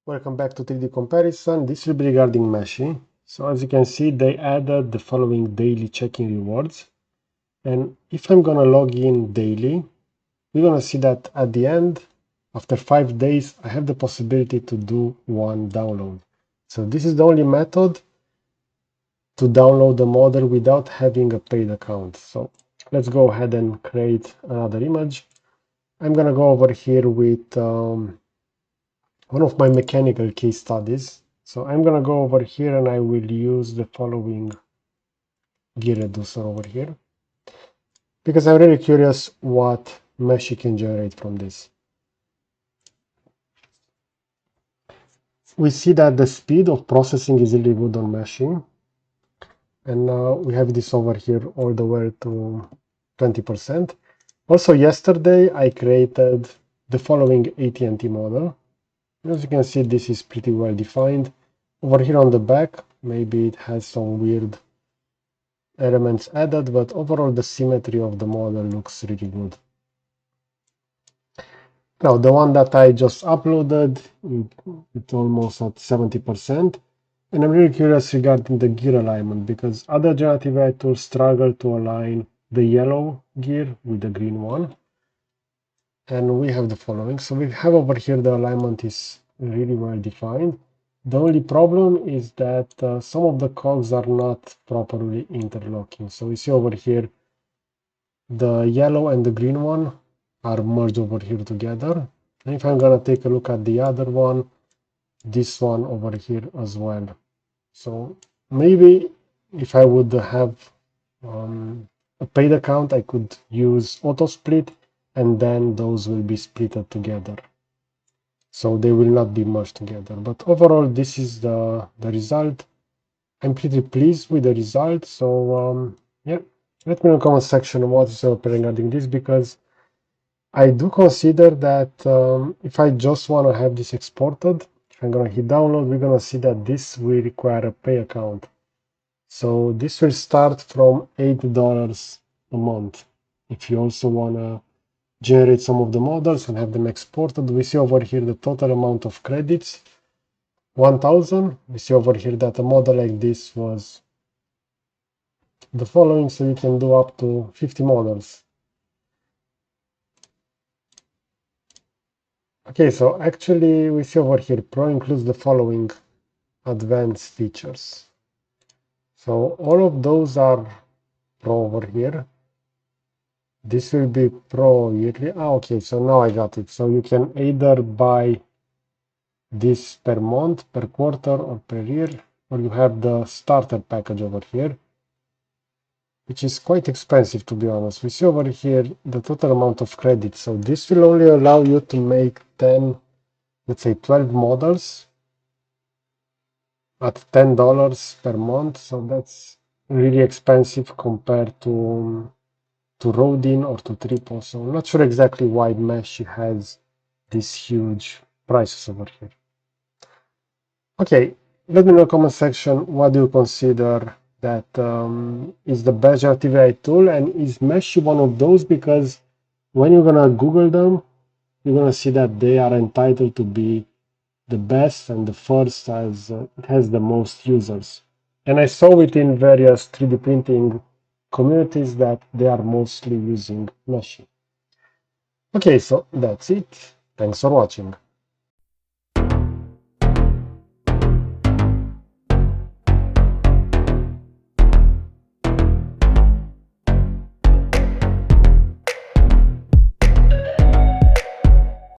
Welcome back to 3D comparison. This will be regarding Meshy. So as you can see, they added the following daily check-in rewards. And if I'm gonna log in daily, we're gonna see that at the end, after 5 days, I have the possibility to do one download. So this is the only method to download the model without having a paid account. So let's go ahead and create another image. I'm gonna go over here with one of my mechanical case studies. So I'm gonna go over here and I will use the following gear reducer over here because I'm really curious what Meshy can generate from this. We see that the speed of processing is really good on Meshy, and now we have this over here all the way to 20%. Also yesterday I created the following AT&T model. As you can see, this is pretty well defined. Over here on the back, maybe it has some weird elements added, but overall the symmetry of the model looks really good. Now the one that I just uploaded, it's almost at 70%, and I'm really curious regarding the gear alignment because other generative AI tools struggle to align the yellow gear with the green one. And we have the following. So we have over here the alignment is really well defined. The only problem is that some of the cogs are not properly interlocking. So we see over here the yellow and the green one are merged over here together. And if I'm gonna take a look at the other one, this one over here as well. So maybe if I would have a paid account, I could use auto split and then those will be splitted together. So they will not be merged together. But overall, this is the result. I'm pretty pleased with the result. So yeah, let me know in the comment section what is your opinion regarding this, because I do consider that if I just want to have this exported, if I'm going to hit download, we're going to see that this will require a pay account. So this will start from $8 a month. If you also want to generate some of the models and have them exported, we see over here the total amount of credits, 1000. We see over here that a model like this was the following, so you can do up to 50 models. Okay, so actually we see over here Pro includes the following advanced features. So all of those are Pro over here. This will be Pro yearly. Okay, so now I got it. So you can either buy this per month, per quarter, or per year, or you have the starter package over here, which is quite expensive, to be honest. We see over here the total amount of credits. So this will only allow you to make 10, let's say 12 models at $10 per month. So that's really expensive compared to Rodin or to Triple. So I'm not sure exactly why Meshy has these huge prices over here. Okay, let me know in the comment section what do you consider that is the best generative AI tool, and is Meshy one of those? Because when you're gonna Google them, you're gonna see that they are entitled to be the best and the first, as it has the most users. And I saw it in various 3D printing communities that they are mostly using Meshy. Okay, so that's it. Thanks for watching.